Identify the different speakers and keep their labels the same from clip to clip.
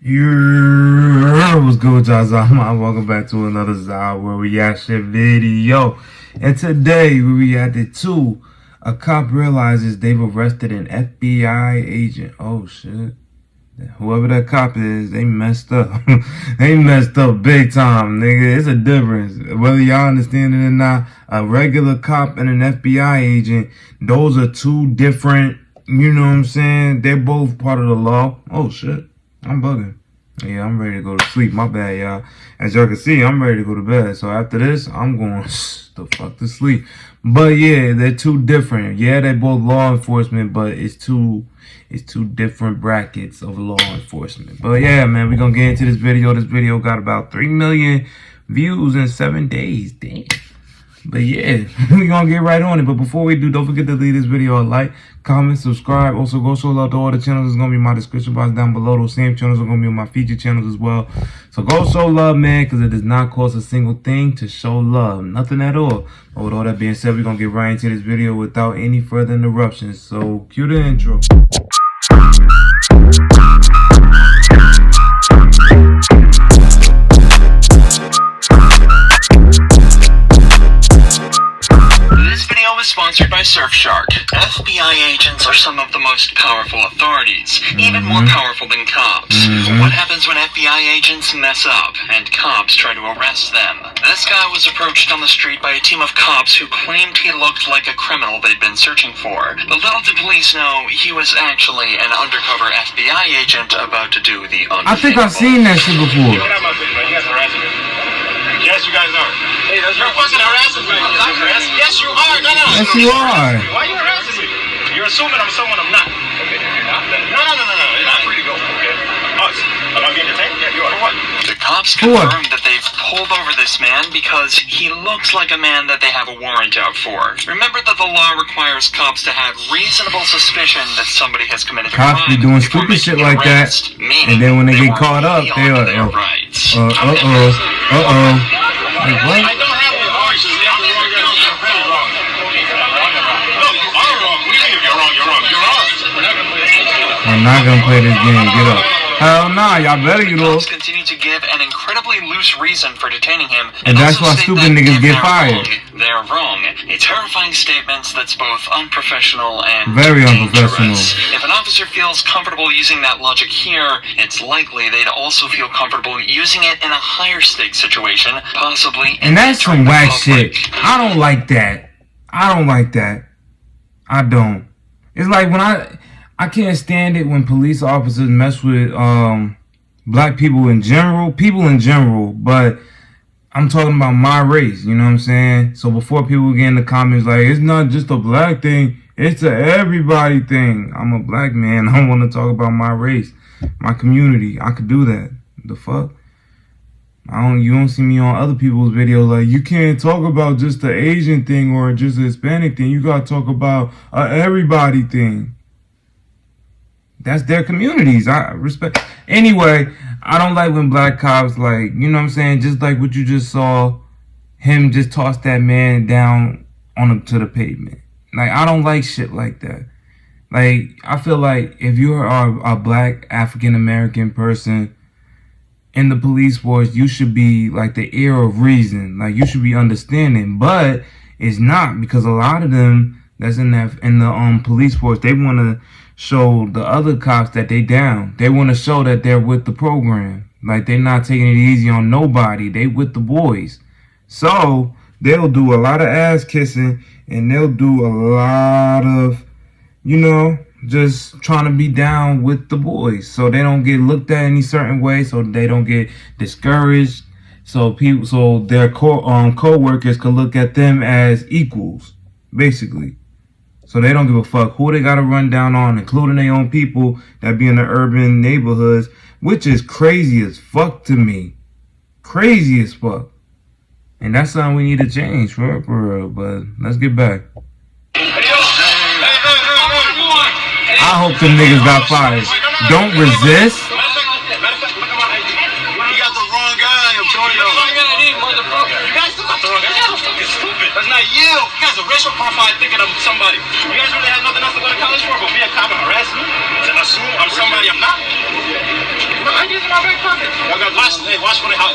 Speaker 1: What's good, y'all? Welcome back to another Zahier Where We At Shit video. And today we reacted to a cop realizes they've arrested an FBI agent. Oh shit. Whoever that cop is, they messed up. They messed up big time, nigga. It's a difference. Whether y'all understand it or not, a regular cop and an FBI agent, those are two different, you know what I'm saying? They're both part of the law. Oh shit. I'm bugging. Yeah, I'm ready to go to sleep. My bad, y'all. As y'all can see, I'm ready to go to bed. So after this, I'm going the fuck to sleep. But yeah, they're two different. Yeah, they're both law enforcement, but it's two different brackets of law enforcement. But yeah, man, we're gonna get into this video. This video got about 3 million views in 7 days. Damn. But yeah, we're gonna get right on it. But before we do, don't forget to leave this video a like, comment, subscribe. Also, go show love to all the channels. It's gonna be in my description box down below. Those same channels are gonna be on my featured channels as well. So go show love, man, because it does not cost a single thing to show love. Nothing at all. But with all that being said, we're gonna get right into this video without any further interruptions. So cue the intro.
Speaker 2: Sponsored by Surfshark. FBI agents are some of the most powerful authorities, even more powerful than cops. What happens when FBI agents mess up and cops try to arrest them? This guy was approached on the street by a team of cops who claimed he looked like a criminal they'd been searching for. But little did police know he was actually an undercover FBI agent about to do the unthinkable.
Speaker 1: I think I've seen that shit before.
Speaker 3: Yes, you guys are. Hey, you're fucking harassing me. Yes, you are. No.
Speaker 1: Yes, you are.
Speaker 3: Why are you harassing me? You're assuming I'm someone I'm not. Okay, you're not. No. You're not free to go. Okay. Am I being detained? Yeah, you are. For what?
Speaker 2: The cops confirmed that they've pulled over this man because he looks like a man that they have a warrant out for. Remember that the law requires cops to have reasonable suspicion that somebody has committed a crime.
Speaker 1: Cops be doing stupid shit like that, and then when they get caught up, they are,
Speaker 2: their rights.
Speaker 1: Like what?
Speaker 3: I don't have the voice. You're wrong. No, you are wrong. What do you mean if you're wrong? You're wrong. You're wrong.
Speaker 1: I'm not gonna play this game. Get up. Hell nah, y'all better get off.
Speaker 2: Cops continue to give an incredibly loose reason for detaining him,
Speaker 1: and that's why stupid niggas get fired.
Speaker 2: They're wrong. A terrifying statement that's both unprofessional and
Speaker 1: very
Speaker 2: dangerous.
Speaker 1: unprofessional.
Speaker 2: If an officer feels comfortable using that logic here, it's likely they'd also feel comfortable using it in a higher stakes situation, possibly.
Speaker 1: And that's some whack shit. I don't like that. I don't. It's like when I can't stand it when police officers mess with black people in general, but I'm talking about my race, you know what I'm saying? So before people get in the comments like, it's not just a black thing, it's a everybody thing. I'm a black man. I want to talk about my race, my community. I could do that. The fuck? You don't see me on other people's videos like, you can't talk about just the Asian thing or just the Hispanic thing. You got to talk about everybody thing. That's their communities. I respect. Anyway, I don't like when black cops, like, you know what I'm saying? Just like what you just saw, him just toss that man down to the pavement. Like, I don't like shit like that. Like, I feel like if you're a black African-American person in the police force, you should be like the ear of reason. Like, you should be understanding. But it's not, because a lot of them that's in the police force, they want to show the other cops that they down. They want to show that they're with the program. Like, they're not taking it easy on nobody. They with the boys. So they'll do a lot of ass kissing, and they'll do a lot of, you know, just trying to be down with the boys, so they don't get looked at any certain way, so they don't get discouraged, so their co-workers can look at them as equals, basically. So they don't give a fuck who they got to run down on, including their own people that be in the urban neighborhoods, which is crazy as fuck to me. Crazy as fuck. And that's something we need to change, for real. But let's get back. I hope them niggas got fired. Don't resist.
Speaker 3: You got the wrong guy, I'm telling you. You guys got the wrong guy. Stupid. That's not you. You guys are racial profile thinking I'm somebody. You guys really have nothing else to go to college for but be a cop and harass me? To assume I'm somebody I'm not? No, I I'm using my big purpose.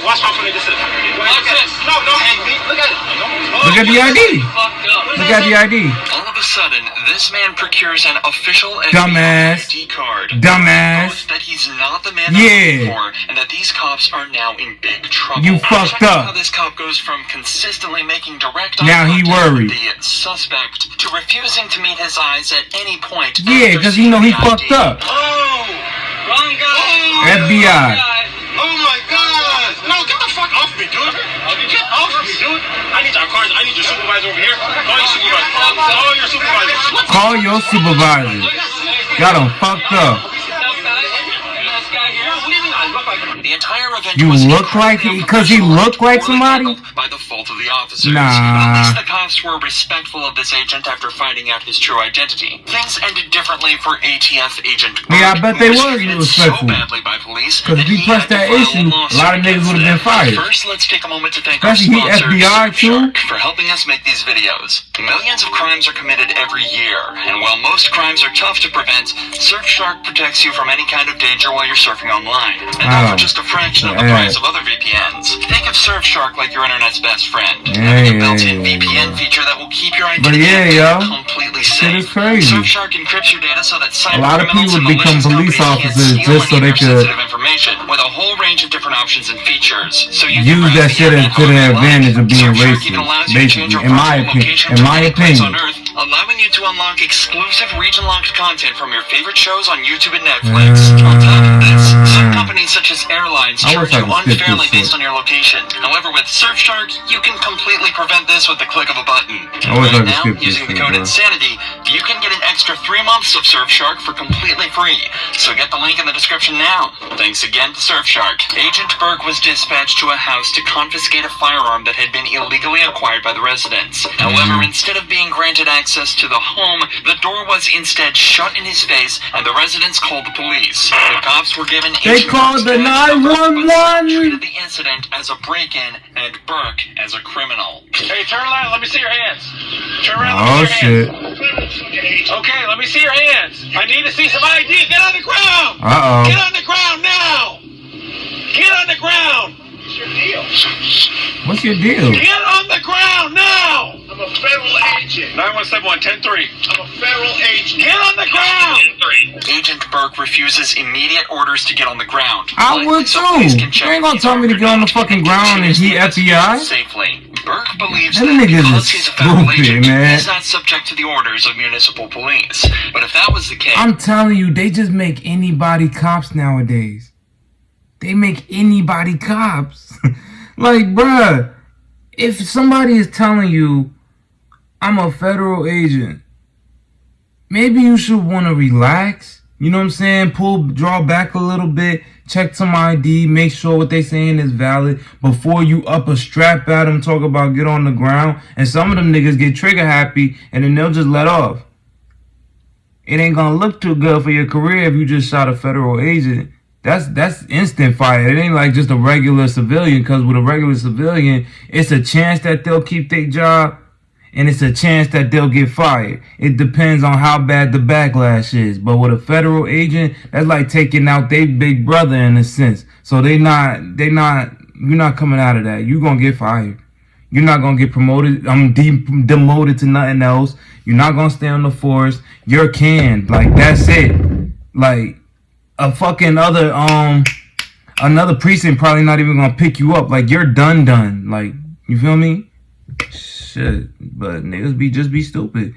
Speaker 3: Watch how funny this is. Watch this. No, don't hang me. Look at it.
Speaker 1: Look at the ID. Look at the ID.
Speaker 2: All of a sudden, this man procures an official
Speaker 1: Dumbass.
Speaker 2: ID card.
Speaker 1: Dumbass.
Speaker 2: That he's not the man they're looking for, and that these cops are now in big trouble.
Speaker 1: You fucked
Speaker 2: Check out
Speaker 1: up.
Speaker 2: how this cop goes from consistently making direct
Speaker 1: Now he
Speaker 2: contact
Speaker 1: worried.
Speaker 2: with the suspect to refusing to meet his eyes at any point.
Speaker 1: Yeah, because you know he fucked up.
Speaker 3: Oh! Wrong guy!
Speaker 1: FBI.
Speaker 3: Oh my God! No, get the fuck off me, dude! Get off me, dude! I need your supervisor over here. Call your supervisor. Call your supervisor.
Speaker 1: Call your supervisor. Got him fucked up.
Speaker 2: The entire event
Speaker 1: You
Speaker 2: was
Speaker 1: look like he, because he looked like somebody?
Speaker 2: by the fault of the officers.
Speaker 1: Nah.
Speaker 2: At least the cops were respectful of this agent after finding out his true identity. Things ended differently for ATF agent Burke,
Speaker 1: Yeah, I bet they
Speaker 2: who
Speaker 1: was
Speaker 2: treated
Speaker 1: respectful.
Speaker 2: so badly by police.
Speaker 1: Because if he pressed that issue, a lot of niggas would have been fired.
Speaker 2: First, let's take a moment to thank our
Speaker 1: Especially he
Speaker 2: sponsor,
Speaker 1: FBI too.
Speaker 2: Surfshark, for helping us make these videos. Millions of crimes are committed every year, and while most crimes are tough to prevent, Surfshark protects you from any kind of danger while you're surfing online. And not for just a fraction of the price of other VPNs. Think of Surfshark like your internet's best friend. Having a built-in VPN feature that will keep your identity completely safe.
Speaker 1: Shit is crazy.
Speaker 2: Surfshark encrypts your data so that
Speaker 1: A lot of people become police officers just so they could
Speaker 2: information with a whole range of different options and features. So you
Speaker 1: use that shit to their advantage of being racist. Basically, in my opinion.
Speaker 2: Allowing you to unlock exclusive region-locked content from your favorite shows on YouTube and Netflix. On top of this, some companies such as airlines charge you unfairly based on your location. However, with Surfshark, you can completely prevent this with the click of a button. Right now, using the code INSANITY, you can get an extra 3 months of Surfshark for completely free. So get the link in the description now. Thanks again to Surfshark. Agent Burke was dispatched to a house to confiscate a firearm that had been illegally acquired by the residents. However, instead of being granted access to the home, the door was instead shut in his face, and the residents called the police. The cops were given
Speaker 1: They called the 911.
Speaker 2: Treated the incident as a break-in and Burke as a criminal.
Speaker 3: Hey, turn around. Let me see your hands. Turn around. Let me see your hands. Okay, let me see your hands. I need to see some ID. Get on the ground. Get on the ground now. Get on the ground. What's your deal?
Speaker 1: What's your deal?
Speaker 3: Get on the ground now. I'm a federal agent. 917-110-3. I'm a federal agent. Get on the ground.
Speaker 2: Agent Burke refuses immediate orders to get on the ground.
Speaker 1: I would too. You ain't gonna tell me to get on the fucking ground and he FBI?
Speaker 2: Safely. Burke believes
Speaker 1: That
Speaker 2: that
Speaker 1: niggas
Speaker 2: because
Speaker 1: is
Speaker 2: he's a federal
Speaker 1: stupid,
Speaker 2: agent,
Speaker 1: man.
Speaker 2: he's not subject to the orders of municipal police. But if that was the case,
Speaker 1: I'm telling you, they just make anybody cops nowadays. They make anybody cops. Like, bruh, if somebody is telling you, I'm a federal agent, maybe you should want to relax. You know what I'm saying? Draw back a little bit, check some ID, make sure what they saying is valid before you up a strap at them, talk about get on the ground. And some of them niggas get trigger happy and then they'll just let off. It ain't gonna look too good for your career if you just shot a federal agent. That's instant fire. It ain't like just a regular civilian, because with a regular civilian, it's a chance that they'll keep their job and it's a chance that they'll get fired. It depends on how bad the backlash is. But with a federal agent, that's like taking out their big brother in a sense. So you're not coming out of that. You're gonna get fired. You're not gonna get promoted. Demoted to nothing else. You're not gonna stay on the force. You're canned. Like, that's it. Like, a fucking another precinct probably not even gonna pick you up. Like, you're done. Like, you feel me? Shit. But niggas just be stupid.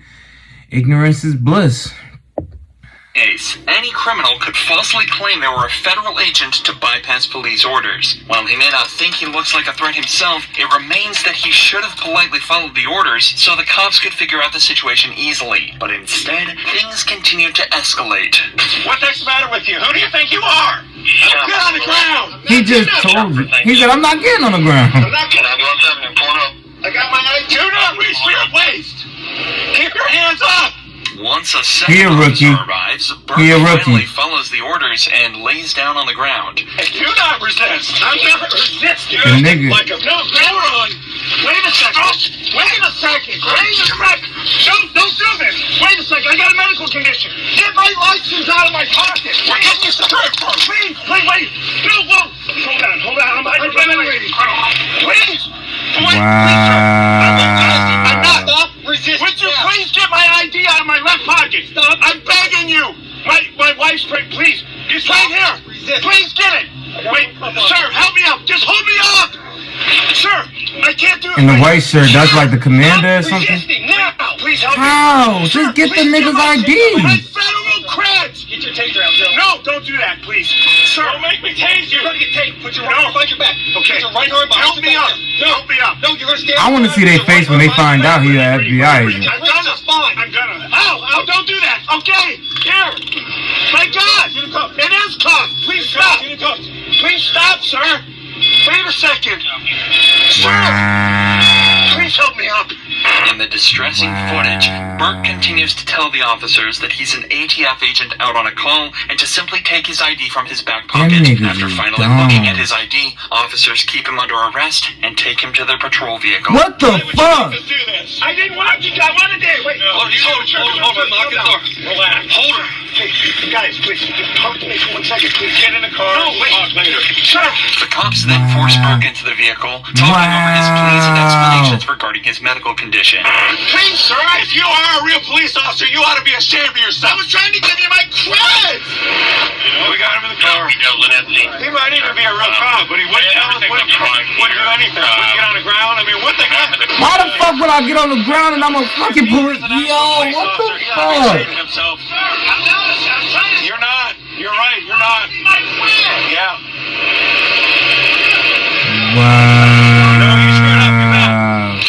Speaker 1: Ignorance is bliss.
Speaker 2: Any criminal could falsely claim they were a federal agent to bypass police orders. While he may not think he looks like a threat himself, it remains that he should have politely followed the orders so the cops could figure out the situation easily. But instead, things continued to escalate.
Speaker 3: What the heck's the matter with you? Who do you think you are? Get on the ground.
Speaker 1: He just told you. He said, I'm not getting on the ground.
Speaker 3: I'm not getting on the ground. I got my ID. Do not reach for your waist. Keep your hands up.
Speaker 2: Once a second officer arrives, Burke finally follows the orders and lays down on the ground.
Speaker 3: Do not resist. I'm not resisting.
Speaker 1: Like
Speaker 3: a no, on. Wait a second. Wait a second. Don't do this. Wait a second. I got a medical condition. Get my license out of my pocket. We're getting you secured first. Wait. No. lady. Please.
Speaker 1: Wow.
Speaker 3: I'm not. Stop resisting. Would you please get my ID out of my left pocket? Stop. I'm begging you. My wife's pregnant. Please. It's right here. Resist. Please get it. Wait, sir, help me up. Just hold me up. Sir, I can't do it.
Speaker 1: In the white shirt, that's like the commander or something?
Speaker 3: Now. Please help me.
Speaker 1: How? Just get the nigga's ID.
Speaker 3: My federal creds. Get your taser out, Joe. No, don't do that, please. Sir, don't make me tase you. You're gonna get tased. Put your right arm behind your back. Okay. Put your right arm behind
Speaker 2: Help me up.
Speaker 3: Help me up. No, you're gonna stand.
Speaker 1: I want to see their face when they find out he's an FBI agent.
Speaker 3: I'm gonna. Ow, don't do that. Okay, here. My God. It is cuffed. Please stop. Please stop, sir. Wait a second.
Speaker 1: Wow.
Speaker 3: Please help me up.
Speaker 2: In the distressing footage, Burke continues to tell the officers that he's an ATF agent out on a call and to simply take his ID from his back pocket. After finally looking at his ID, officers keep him under arrest and take him to their patrol vehicle.
Speaker 1: What the fuck?
Speaker 3: I didn't want you. I wanted to. Wait. Hold on. Lock the door. Relax. Hold her. Hey, guys, please. Just talk to me for 1 second. Please get in the car. No, wait. Talk later. Sir.
Speaker 2: The cops then force Burke into the vehicle, talking over his pleas and explanations regarding his medical condition.
Speaker 3: Please, sir, if you are a real police officer, you ought to be ashamed of yourself. I was trying to give you my creds. We got him in the car. He might even be a real cop, but he wouldn't tell us, wouldn't do anything. Wouldn't get on the ground. I mean, what the heck?
Speaker 1: Why the fuck would I get on the ground and I'm a fucking police? Yo, what the fuck?
Speaker 3: You're not. You're right. You're not. Yeah.
Speaker 1: Wow.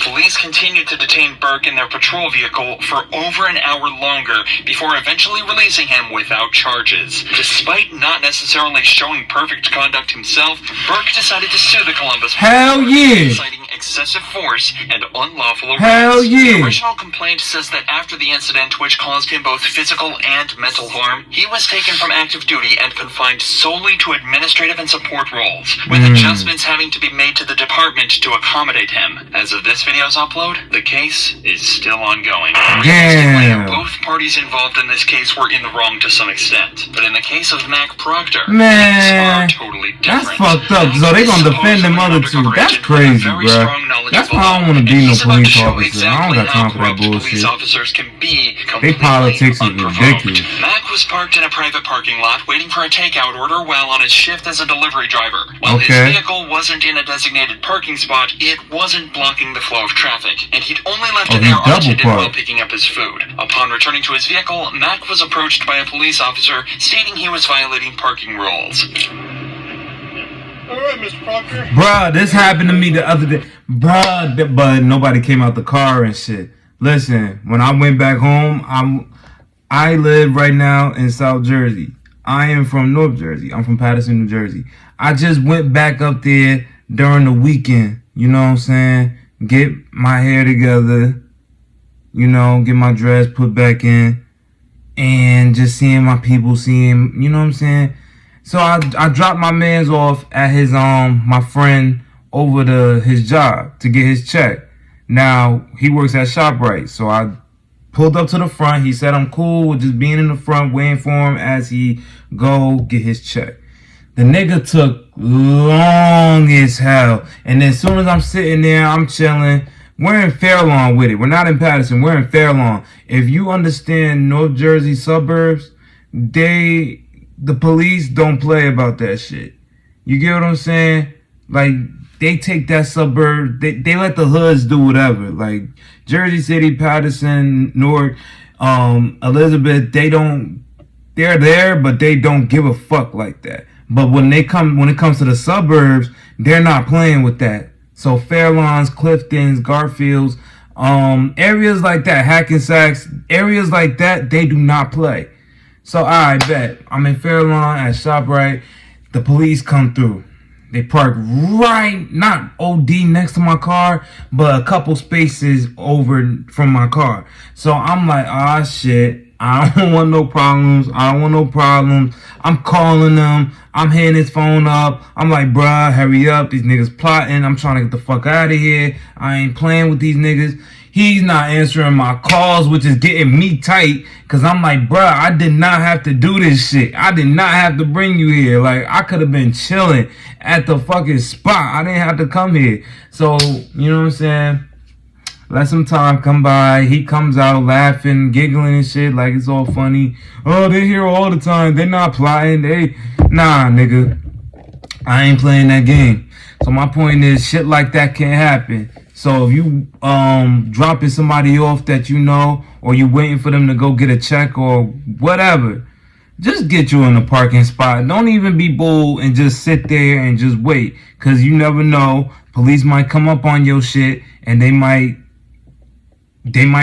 Speaker 2: Police continued to detain Burke in their patrol vehicle for over an hour longer before eventually releasing him without charges. Despite not necessarily showing perfect conduct himself, Burke decided to sue the Columbus
Speaker 1: Hell
Speaker 2: Police,
Speaker 1: yeah.
Speaker 2: citing excessive force and unlawful arrest.
Speaker 1: Hell yeah.
Speaker 2: The original complaint says that after the incident, which caused him both physical and mental harm, he was taken from active duty and confined solely to administrative and support roles, with adjustments having to be made to the department to accommodate him. As of this video's upload, the case is still ongoing. Realistically, both parties involved in this case were in the wrong to some extent, but in the case of Mac Proctor, things are totally different.
Speaker 1: That's fucked up. So they gonna defend them other two. That's crazy, bro. That's why I don't want to be no police officer. I don't got time for that bullshit. They politics is ridiculous.
Speaker 2: Mac was parked in a private parking lot waiting for a takeout order while on his shift as a delivery driver. While his vehicle wasn't in a designated parking spot, it wasn't blocking the flow of traffic, and he'd only left it there unattended while picking up his food. Upon returning to his vehicle, Mac was approached by a police officer stating he was violating parking rules.
Speaker 3: Alright, Mr. Proctor.
Speaker 1: Bruh, this happened to me the other day. Bruh, but nobody came out the car and shit. Listen, when I went back home, I live right now in South Jersey. I am from North Jersey. I'm from Paterson, New Jersey. I just went back up there during the weekend. You know what I'm saying? Get my hair together. You know, get my dress put back in. And just seeing my people, you know what I'm saying? So I dropped my mans off at his my friend over to his job to get his check. Now he works at ShopRite, so I pulled up to the front. He said I'm cool with just being in the front, waiting for him as he go get his check. The nigga took long as hell, and then as soon as I'm sitting there, I'm chilling. We're in Fairlawn with it. We're not in Paterson. We're in Fairlawn. If you understand North Jersey suburbs, the police don't play about that shit. You get what I'm saying? Like, they take that suburb, they let the hoods do whatever. Like, Jersey City, Paterson, Newark, Elizabeth, they're there, but they don't give a fuck like that. But when it comes to the suburbs, they're not playing with that. So Fairlawns, Cliftons, Garfields, areas like that, Hackensack, areas like that, they do not play. So I bet I'm in Fairlawn at ShopRite. The police come through. They park right, not OD next to my car, but a couple spaces over from my car. So I'm like, ah, shit. I don't want no problems. I'm calling them. I'm hitting his phone up. I'm like, bruh, hurry up. These niggas plotting. I'm trying to get the fuck out of here. I ain't playing with these niggas. He's not answering my calls, which is getting me tight. Cause I'm like, bruh, I did not have to do this shit. I did not have to bring you here. Like, I could have been chilling at the fucking spot. I didn't have to come here. So, you know what I'm saying? Let some time come by. He comes out laughing, giggling and shit like it's all funny. Oh, they're here all the time. They're not plotting. Nah, nigga. I ain't playing that game. So my point is, shit like that can't happen. So if you dropping somebody off that you know, or you waiting for them to go get a check or whatever, just get you in a parking spot. Don't even be bold and just sit there and just wait. Cause you never know. Police might come up on your shit and they might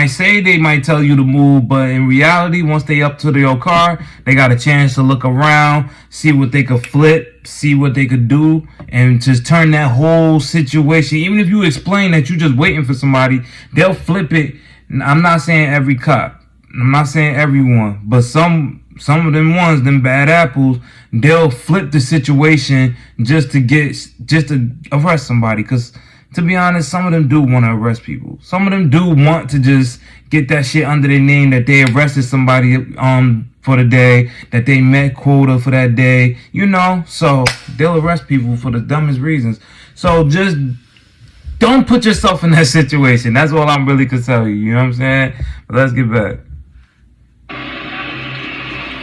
Speaker 1: say they might tell you to move, but in reality, once they up to your car, they got a chance to look around, see what they could flip, see what they could do, and just turn that whole situation. Even if you explain that you just waiting for somebody, they'll flip it. I'm not saying every cop. I'm not saying everyone, but some of them ones, them bad apples, they'll flip the situation just to arrest somebody. Cause to be honest, some of them do want to arrest people. Some of them do want to just get that shit under their name that they arrested somebody for the day, that they met quota for that day, you know. So they'll arrest people for the dumbest reasons. So just don't put yourself in that situation. That's all I'm really could tell you. You know what I'm saying? But let's get back.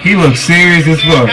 Speaker 1: He looks serious as fuck.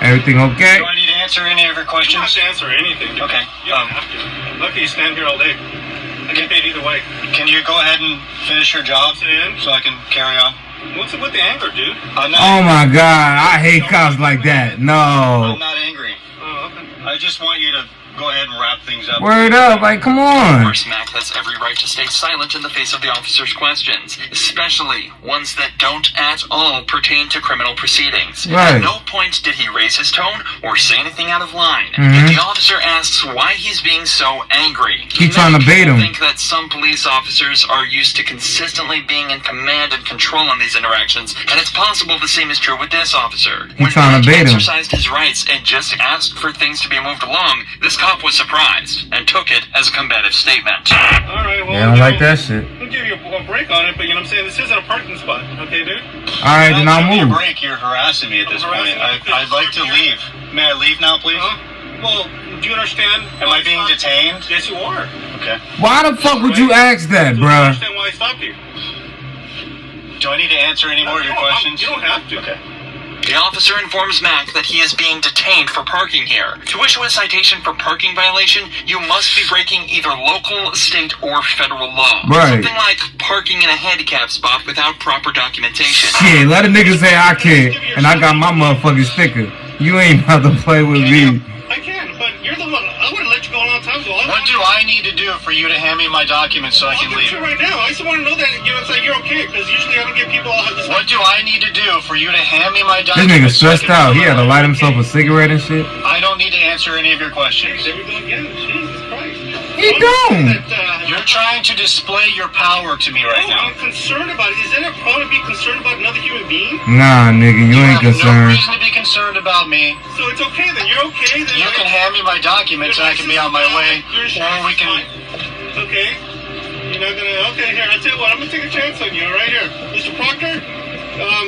Speaker 1: Everything okay?
Speaker 2: Do I need to answer any of your questions?
Speaker 3: You don't have to answer anything.
Speaker 2: Okay.
Speaker 3: You don't have to. Lucky you stand here all day. I get paid either way.
Speaker 2: Can you go ahead and finish your job
Speaker 3: And
Speaker 2: so I can carry on?
Speaker 3: what's it with the anger, dude?
Speaker 2: I'm not
Speaker 1: Oh my god, I hate cops like that. No.
Speaker 2: I'm not angry.
Speaker 3: Oh, okay.
Speaker 2: I just want you to go ahead and wrap things up.
Speaker 1: Word up, like come
Speaker 2: Of
Speaker 1: on.
Speaker 2: course, Mac has every right to stay silent in the face of the officer's questions, especially ones that don't at all pertain to criminal proceedings.
Speaker 1: Right.
Speaker 2: At no point did he raise his tone or say anything out of line. If the officer asks why he's being so angry,
Speaker 1: He trying to
Speaker 2: many
Speaker 1: bait
Speaker 2: people
Speaker 1: him.
Speaker 2: think that some police officers are used to consistently being in command and control on these interactions, and it's possible the same is true with this officer. When
Speaker 1: trying to
Speaker 2: Mac
Speaker 1: bait him.
Speaker 2: exercised his rights and just asked for things to be moved along, this cop was surprised and took it as a combative statement.
Speaker 3: All right, well,
Speaker 1: Yeah, I don't like that shit.
Speaker 3: I'll give you a break on it, but you know what I'm saying? This isn't a parking spot, okay, dude?
Speaker 1: Alright, then I'll
Speaker 2: Give me a
Speaker 1: move.
Speaker 2: break. You're harassing me at this point. I'd like to leave. May I leave now, please?
Speaker 3: Well, do you understand?
Speaker 2: Am I being detained?
Speaker 3: Yes, you are.
Speaker 2: Okay.
Speaker 1: Why the fuck would you ask that,
Speaker 3: Do you
Speaker 1: bruh?
Speaker 3: understand why I stopped you?
Speaker 2: Do I need to answer any more of your questions?
Speaker 3: You don't have to.
Speaker 2: Okay. The officer informs Mac that he is being detained for parking here. To issue a citation for parking violation, you must be breaking either local, state, or federal law.
Speaker 1: Right.
Speaker 2: Something like parking in a handicap spot without proper documentation.
Speaker 1: Shit, let a nigga say I can't, and I got my motherfucking sticker. You ain't about to play with me.
Speaker 3: I can, but you're the one. I would have let you go a long time ago.
Speaker 2: What do I need to do for you to hand me my documents so I can
Speaker 3: I'll give it
Speaker 2: leave?
Speaker 3: to you right now. I just want to know that you're okay, because usually I don't get people all have this.
Speaker 2: What do I need to do for you to hand me my
Speaker 1: This
Speaker 2: documents?
Speaker 1: nigga
Speaker 2: so I
Speaker 1: stressed
Speaker 2: can
Speaker 1: out. He
Speaker 2: leave?
Speaker 1: had to light himself a cigarette and shit.
Speaker 2: I don't need to answer any of your questions.
Speaker 3: There we go again. Jesus Christ.
Speaker 1: He don't.
Speaker 2: You're trying to display your power to me right
Speaker 3: Oh,
Speaker 2: now.
Speaker 3: I'm concerned about it. Is it a problem to be concerned about another human being?
Speaker 1: Nah, nigga, you ain't
Speaker 2: have no
Speaker 1: concerned.
Speaker 2: reason to be concerned about me.
Speaker 3: So it's okay then. You're okay then.
Speaker 2: You can hand me my documents and I can be on my way. Or we can...
Speaker 3: Okay. You're not gonna. Okay, here. I'll tell you what. I'm gonna take a chance on you. All right, here, Mr. Proctor.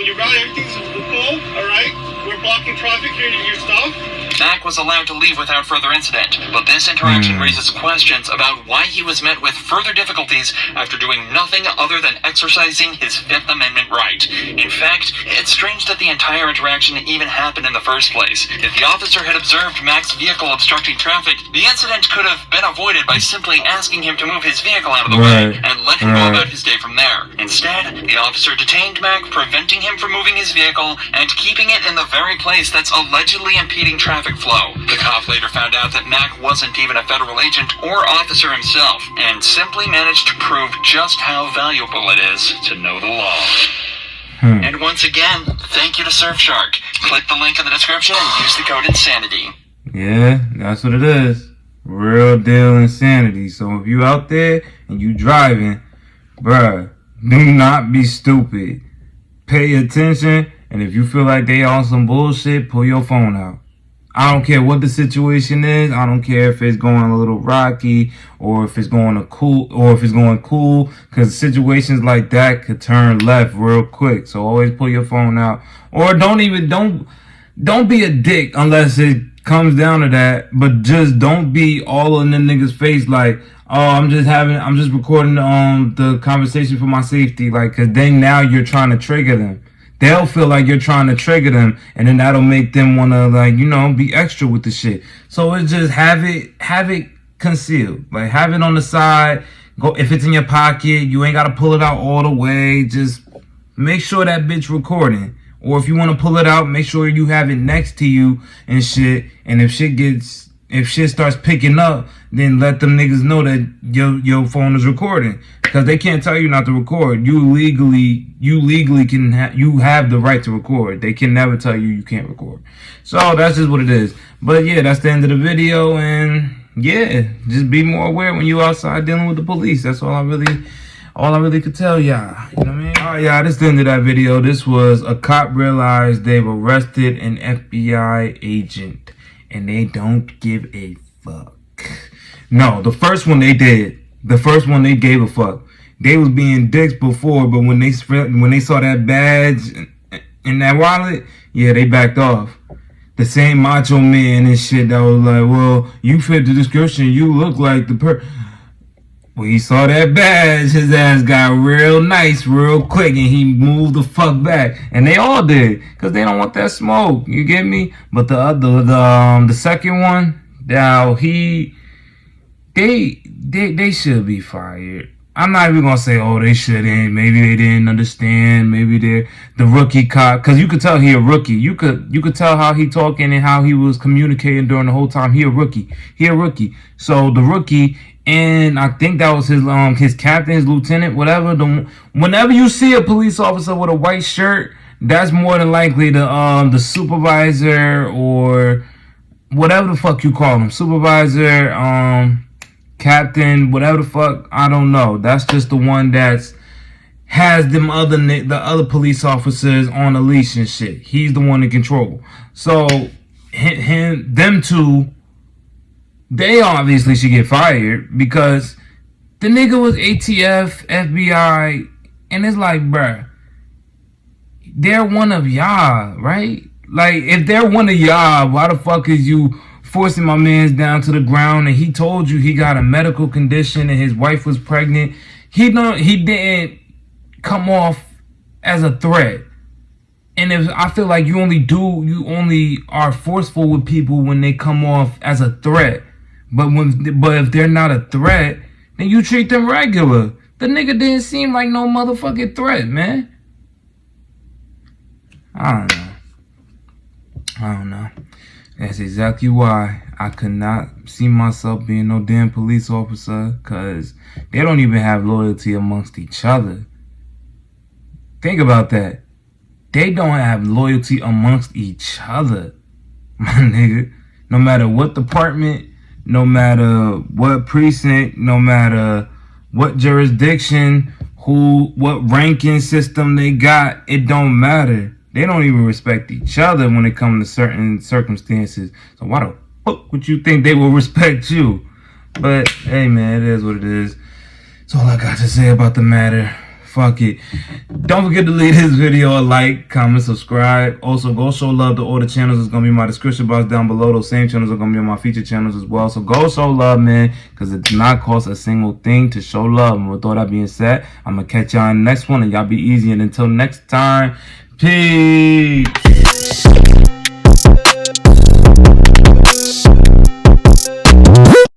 Speaker 3: You got everything's cool. All right. We're blocking traffic here to your stuff. Mac was allowed to leave without further incident, but this interaction raises questions about why he was met with further difficulties after doing nothing other than exercising his Fifth Amendment right. In fact, it's strange that the entire interaction even happened in the first place. If the officer had observed Mac's vehicle obstructing traffic, the incident could have been avoided by simply asking him to move his vehicle out of the way and let him go about his day from there. Instead, the officer detained Mac, preventing him from moving his vehicle and keeping it in the very place that's allegedly impeding traffic flow. The cop later found out that Mac wasn't even a federal agent or officer himself, and simply managed to prove just how valuable it is to know the law. And once again, thank you to Surfshark. Click the link in the description and use the code INSANITY.
Speaker 1: Yeah, that's what it is. Real deal insanity. So if you out there and you driving, bruh, do not be stupid. Pay attention, and if you feel like they on some bullshit, pull your phone out. I don't care what the situation is. I don't care if it's going a little rocky or if it's going cool, because situations like that could turn left real quick. So always pull your phone out, or don't be a dick unless it comes down to that. But just don't be all in the nigga's face like, oh, I'm just recording the conversation for my safety, like, cause then now you're trying to trigger them. They'll feel like you're trying to trigger them, and then that'll make them want to, like, you know, be extra with the shit. So it's just have it concealed. Like, have it on the side. Go, if it's in your pocket, you ain't got to pull it out all the way. Just make sure that bitch recording. Or if you want to pull it out, make sure you have it next to you and shit. And if shit starts picking up, then let them niggas know that your phone is recording, because they can't tell you not to record. You legally you have the right to record. They can never tell you can't record. So that's just what it is. But yeah, that's the end of the video, and yeah, just be more aware when you outside dealing with the police. That's all I really could tell y'all. You know what I mean? Alright, y'all, this is the end of that video. This was a cop realized they've arrested an FBI agent, and they don't give a fuck. No, the first one they did. The first one they gave a fuck. They was being dicks before, but when they saw that badge in that wallet, yeah, they backed off. The same macho man and shit that was like, well, you fit the description. You look like the When he saw that badge, his ass got real nice real quick, and he moved the fuck back. And they all did, because they don't want that smoke. You get me? But the second one, now they should be fired. I'm not even gonna say, oh, they shouldn't. Maybe they didn't understand. Maybe they're the rookie cop, because you could tell he a rookie. You could tell how he talking and how he was communicating during the whole time. He a rookie. So the rookie, and I think that was his captain, his lieutenant, whatever. Whenever you see a police officer with a white shirt, that's more than likely the supervisor, or whatever the fuck you call him, supervisor, captain, whatever the fuck, I don't know. That's just the one that's has the other police officers on a leash and shit. He's the one in control. So them two, they obviously should get fired, because the nigga was ATF, FBI, and it's like, bruh, they're one of y'all, right? Like, if they're one of y'all, why the fuck is you forcing my man's down to the ground, and he told you he got a medical condition and his wife was pregnant? He didn't come off as a threat. And if I feel like you only are forceful with people when they come off as a threat. But if they're not a threat, then you treat them regular. The nigga didn't seem like no motherfucking threat, man. I don't know. That's exactly why I could not see myself being no damn police officer, because they don't even have loyalty amongst each other. Think about that. They don't have loyalty amongst each other, my nigga. No matter what department, no matter what precinct, no matter what jurisdiction, what ranking system they got, it don't matter. They don't even respect each other when it comes to certain circumstances. So why the fuck would you think they will respect you? But hey, man, it is what it is. That's all I got to say about the matter. Fuck it. Don't forget to leave this video a like, comment, subscribe. Also, go show love to all the channels. It's going to be in my description box down below. Those same channels are going to be on my feature channels as well. So go show love, man, because it does not cost a single thing to show love. And with all that being said, I'm going to catch y'all in the next one, and y'all be easy. And until next time, peace.